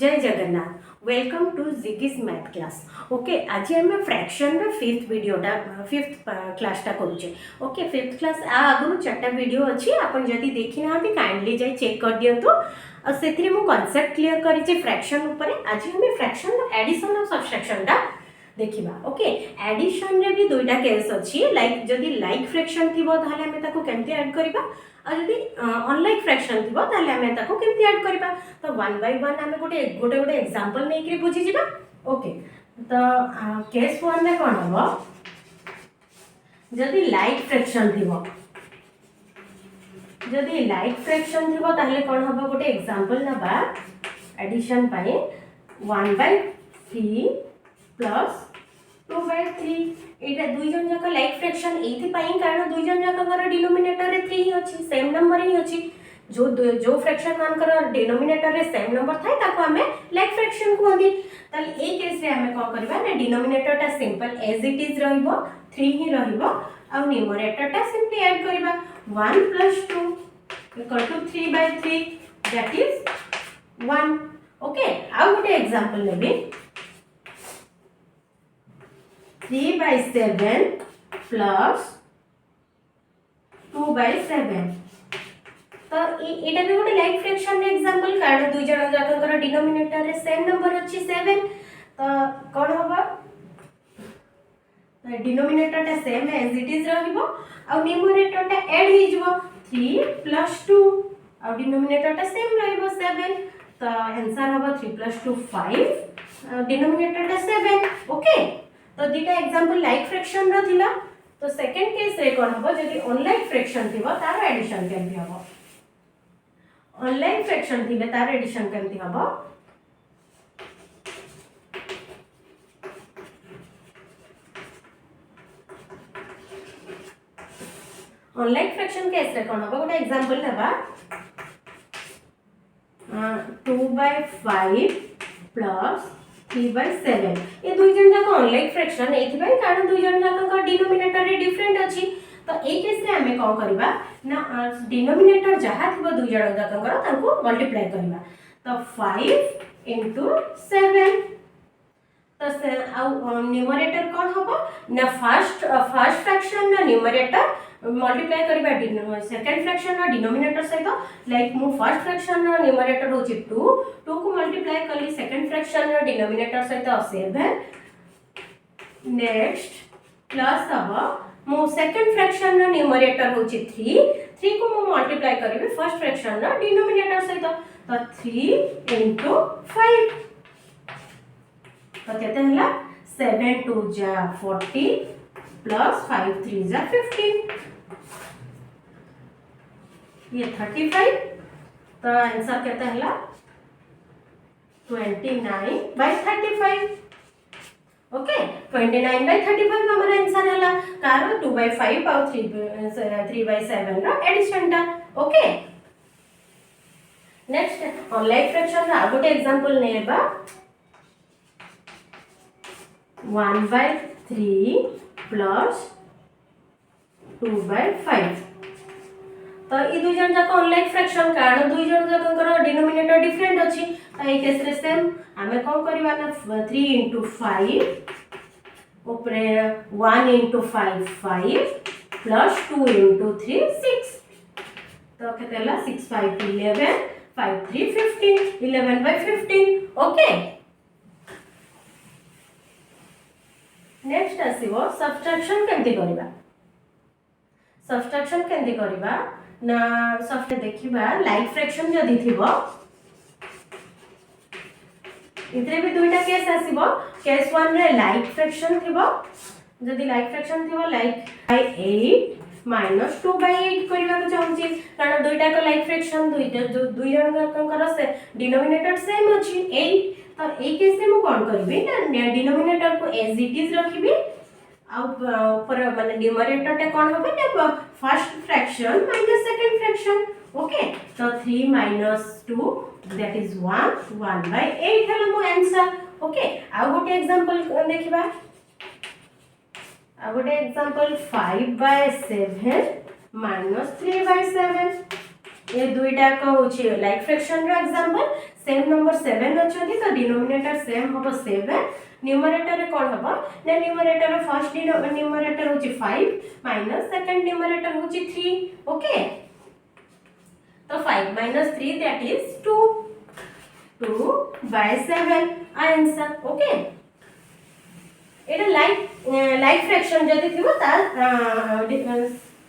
जय Jagannath welcome to जिगिस math class okay आज आम फ्रैक्शन फिफ्थ वीडियोटा फिफ्थ क्लासटा करुचे ओके फिफ्थ क्लास आगु चार्टा वीडियो अच्छी आपन जदि देखि ना काइंडली जाई चेक कर दियंतु से कॉन्सेप्ट क्लियर करी फ्रैक्शन उपरे आज हम फ्रैक्शन एडिशन और सबट्रैक्शन टा देखिबा ओके एडिशन रे भी दुईटा केस अच्छी लाइक जदि लाइक फ्रैक्शन थिबो ताले हमें ताको केमती ऐड करबा और जदि अनलाइक फ्रैक्शन थिबो ताले हमें ताको केमती ऐड करबा तो वन बाय वन हमें गोटे गोटे गोटे एग्जांपल नै कि बुझी जिबा ओके तो केस 1 रे कोन हबो जदि लाइक फ्रैक्शन थिबो जदि लाइक फ्रैक्शन थिबो ताले कोन हबो गोटे एग्जांपल नबा एडिशन पाए 1/3 प्लस 2/3 एटा दुई जन जाक लाइक फ्रैक्शन एथि पाई कारण दुई जन जाक कर डिनोमिनेटर रे 3 ही अछि सेम नंबर ही अछि जो फ्रैक्शन मान कर डिनोमिनेटर रे सेम नंबर थाय ताको हमें लाइक फ्रैक्शन कहबी ताल ए केस रे हमें कोन करबा ना डिनोमिनेटर टा सिंपल एज इट इज रहइबो 3 ही रहइबो आ न्यूमरेटर टा सिंपली ऐड करबा 1 + 2 = 3/3 दैट इज 1 ओके आ गोटे एग्जांपल लेबे 3/7 plus 2/7 तो एटा भी गोटे लाइक फ्रैक्शन रे एग्जांपल कारण दुई जण जाकर डिनोमिनेटर रे सेम नंबर अछि 7 तो कोन होबा डिनोमिनेटर टा सेम एज इट इज रहइबो आ न्यूमरेटर टा ऐड हि जिवो 3 + 2 आ डिनोमिनेटर टा सेम रहइबो 7 तो आंसर होबा 3 + 2 5 डिनोमिनेटर टा 7 ओके तो दीटा एग्जांपल लाइक फ्रैक्शन रो थिला तो सेकंड केस रे कोन हबो जदि अनलाइक फ्रैक्शन थिबो तार एडिशन केमती हबो अनलाइक फ्रैक्शन थिले तार एडिशन केमती हबो अनलाइक फ्रैक्शन केस रे कोन हबो गोटे एग्जांपल लेबा 2/5 प्लस 3/7 ये दुई जन जाक अनलाइक फ्रैक्शन एथि भाई कारण दुई जन जाक का डिनोमिनेटर रे डिफरेंट अछि तो ए केस रे हमें कोन करबा ना डिनोमिनेटर जहा थिबो दुई जन जाक कर ताको मल्टीप्लाई करबा तो 5 * 7 तो आ न्यूमरेटर कोन हबो ना फर्स्ट फ्रैक्शन ना न्यूमरेटर मल्टीप्लाई करबा सेकंड फ्रैक्शन ना डिनोमिनेटर सहित लाइक मु फर्स्ट फ्रैक्शन ना न्यूमरेटर होची 2 को मल्टीप्लाई करली सेकंड फ्रैक्शन ना डिनोमिनेटर सहित 7 नेक्स्ट प्लस अब मु सेकंड फ्रैक्शन ना न्यूमरेटर होची 3 को मु मल्टीप्लाई करबी फर्स्ट फ्रैक्शन ना डिनोमिनेटर सहित तो 3 * 5 तो कहते हला 7 2 जा 40 प्लस 5 3 जा 15 ये 35 तो आंसर कहता है 29/35 ओके 29/35 हमारा आंसर है कार 2/5 और 3/7 रो एडिशन टा ओके नेक्स्ट अनलाइक फ्रैक्शन रा गोटे एग्जांपल नेबा 1/3 प्लस 2/5 तो ये दुई जन जाक अनलाइक फ्रैक्शन कारण दुई जन जाकर डिनोमिनेटर डिफरेंट अछि तो ए केस रे सेम हमें कोन करबा ना 3 * 5 ऊपर 1 * 5 5 प्लस 2 * 3 6 तो केतेला 6 5 11 5 3 15 11/15 ओके नेक्स्ट आसीबो सबट्रैक्शन केमती करबा सबट्रैक्शन केमती करबा ना सॉफ्ट देखिबा लाइक फ्रैक्शन जदी थिबो इतरे भी दुईटा केस आसीबो केस 1 रे लाइक फ्रैक्शन थिबो जदी लाइक फ्रैक्शन थिबो लाइक बाय 8 - 2/8 करबा को चाहूची कारण दुईटा को लाइक फ्रैक्शन दुईटा जो दुई जन कर से डिनोमिनेटर सेम अछि 8 तो ए केस रे मु कोन करबी ना डिनोमिनेटर को एज इट इज रखिबी आ ऊपर माने न्यूमरेटर टा कोन होबे ना first fraction minus second fraction okay तो 3 - 2 दैट इज 1/8 हला मो आंसर ओके आ गोटे एग्जांपल देखिबा आ गोटे एग्जांपल 5/7 - 3/7 ये दुईटा को होची लाइक फ्रैक्शन रो एग्जांपल सेम नंबर 7 अच्छी तो डिनोमिनेटर सेम हम 7 न्यूमरेटर रे कौन हम ना न्यूमरेटर फर्स्ट न्यूमरेटर होची 5 माइनस सेकंड न्यूमरेटर होची 3 ओके तो 5 minus 3 that is 2 2 by 7 answer okay Etah like fraction जदी थिबो ता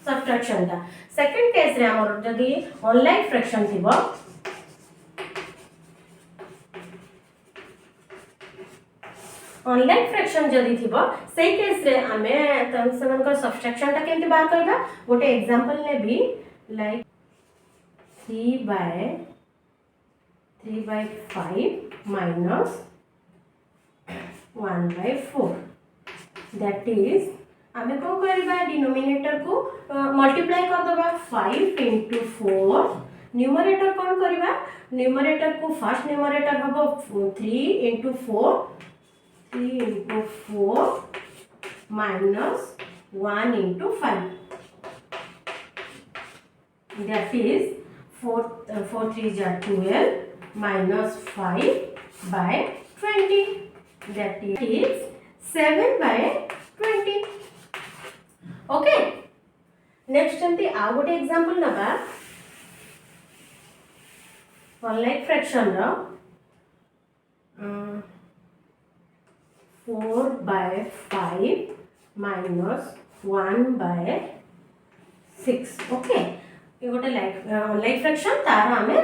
सबट्रैक्शन ता सेकंड केस रे हमर जदी अनलाइक फ्रैक्शन थिबो अनलाइक फ्रैक्शन जदी थिबो सेही केस रे हमें तमसन को सबट्रैक्शन ता केमति बार करबा गोटे एग्जांपल ने भी like 3 by 5 minus 1 by 4 that is हमें कौन करबा डिनोमिनेटर को मल्टीप्लाई कर दबा 5 into 4 न्यूमरेटर कौन करबा न्यूमरेटर को फर्स्ट न्यूमरेटर हबो 3 into 4 3 into 4 minus 1 into 5 that is 4 3 are 12 minus 5 by 20 that is 7 by 20 okay next जंती आ गोटे एग्जांपल नबा अनलाइक फ्रैक्शन रो 4 by 5 minus 1 by 6 ओके ये गोटे लाइक फ्रैक्शन तार हमें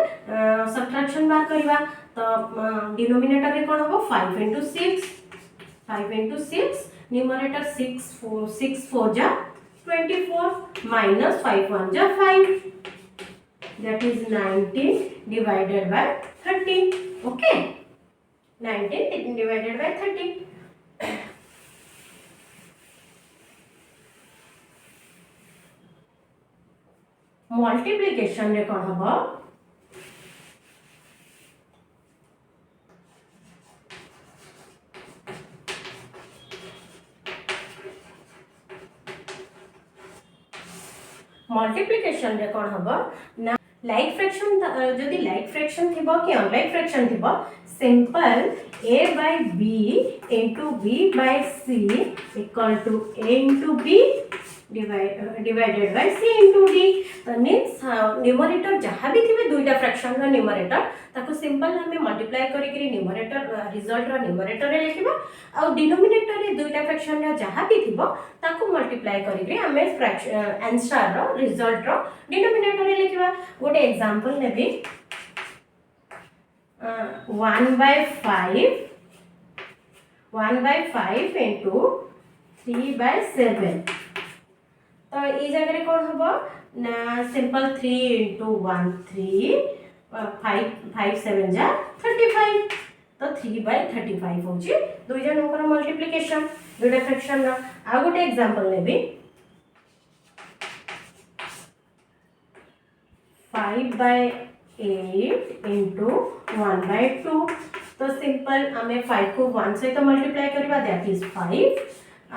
सबट्रैक्शन बार करबा तो डिनोमिनेटर रे कोन हो 5 into 6 न्यूमरेटर 6 4 जा 24 minus 5 1 जा 5 that is 19 divided by 30 okay 19 divided by 30 multiplication रे कोन हबो मल्टीप्लिकेशन रे कोन हबो ना लाइक फ्रैक्शन जदी लाइक फ्रैक्शन थिबो कि अनलाइक फ्रैक्शन थिबो simple a by b into b by c equal to a into b divided by c into d means numerator जहाँ भी थिबे दुईटा फ्रैक्शन रा न्यूमरेटर ताको सिंपल हमें मल्टीप्लाई करिकरी न्यूमरेटर रिजल्ट रा न्यूमरेटर रे लिखिबा आ डिनोमिनेटर रे दुईटा फ्रैक्शन रा जहाँ भी थिबो ताको मल्टीप्लाई करिकरी हमें फ्रैक्शन आंसर रा रिजल्ट रा डिनोमिनेटर रे लिखिबा गोटे example navy 1 by 5 into 3 by 7 तो ये जगह रे कोन हबो ना सिंपल 3 into 1 3 5 7 जा 35 तो 3 by 35 होची दुई जन ओकर मल्टीप्लिकेशन दुईटा फ्रैक्शन रा आ गोटे example navy 5 by 8 into 1 by 2 तो सिंपल हमें 5 को 1 से तो मल्टीप्लाई करबा दैट इज 5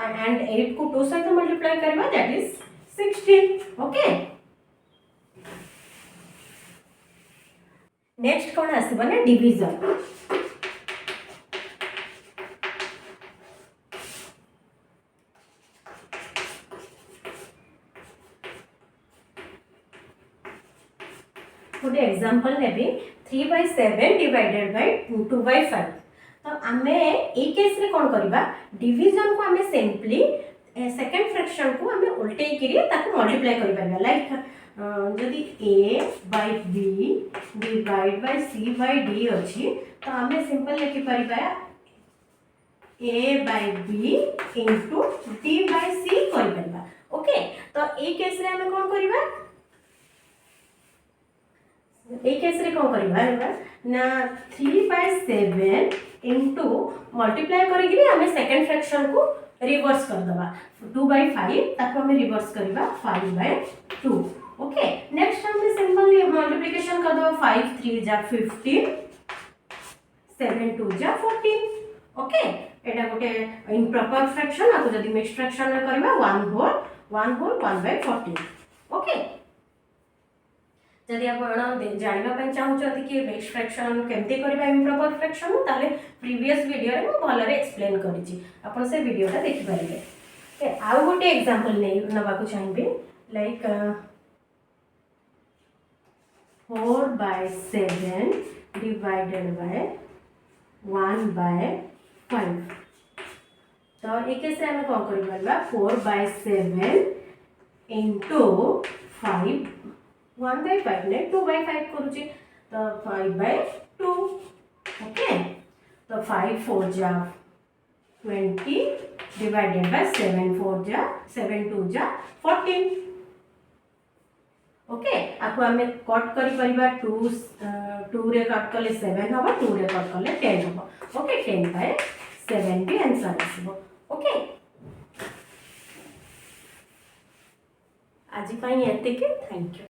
and 8 को 2 से तो मल्टीप्लाई करबा दैट इज 16 ओके नेक्स्ट कोन आसीबा ना डिवीजन गोटे example navy 3 by 7 divided by 2 by 5 तो आमे ए केस रे कोन करबा डिवीजन को आमे सिंपली सेकंड फ्रैक्शन को आमे उल्टे करी ताको मल्टीप्लाई करि परबा लाइक जदी a by b divide by c by d अछि तो आमे सिंपल लिखि परबा a by b into d by c करि परबा ओके तो ए केस रे आमे कोन करबा ए केस रे कोन करबा ना 3 by 7 into मल्टीप्लाई करिकरी हमें सेकंड फ्रैक्शन को रिवर्स कर दबा 2 by 5 ताको हमें रिवर्स करबा 5 by 2 ओके नेक्स्ट हम सिंपली मल्टीप्लिकेशन कर दबा 5 3 जा 15 7 2 जा 14 ओके एटा गोटे इम्प्रॉपर फ्रैक्शन आ जदी मिक्स्ड फ्रैक्शन करबा 1 whole 1 by 14 ओके जदि आप जानवाई चाहते कि मिक्स फ्रैक्शन केमती करवा इम्प्रॉपर फ्रैक्शन ताले प्रीवियस वीडियो रे मु भलरे एक्सप्लेन करिछि आपण से वीडियोटा देखि पारिबे। आउ गोटे एग्जांपल नै नबाकू चाहिबे लाइक 4/7 डिवाइडेड बाय 1/5 तो एक से आम कौन कर 4/7 इंटू 5 1/5 ने 2/5 करुचे तो 5/2 ओके तो 5 4 जा 20 डिवाइडेड बाय 7 4 जा 7 2 जा 14 ओके आपको आम कट कर 2 रे कट कले 7 हम 2 रे कट कले 10 हम ओके 10/7 भी आंसर आसो ओके आज एतिक थैंक यू।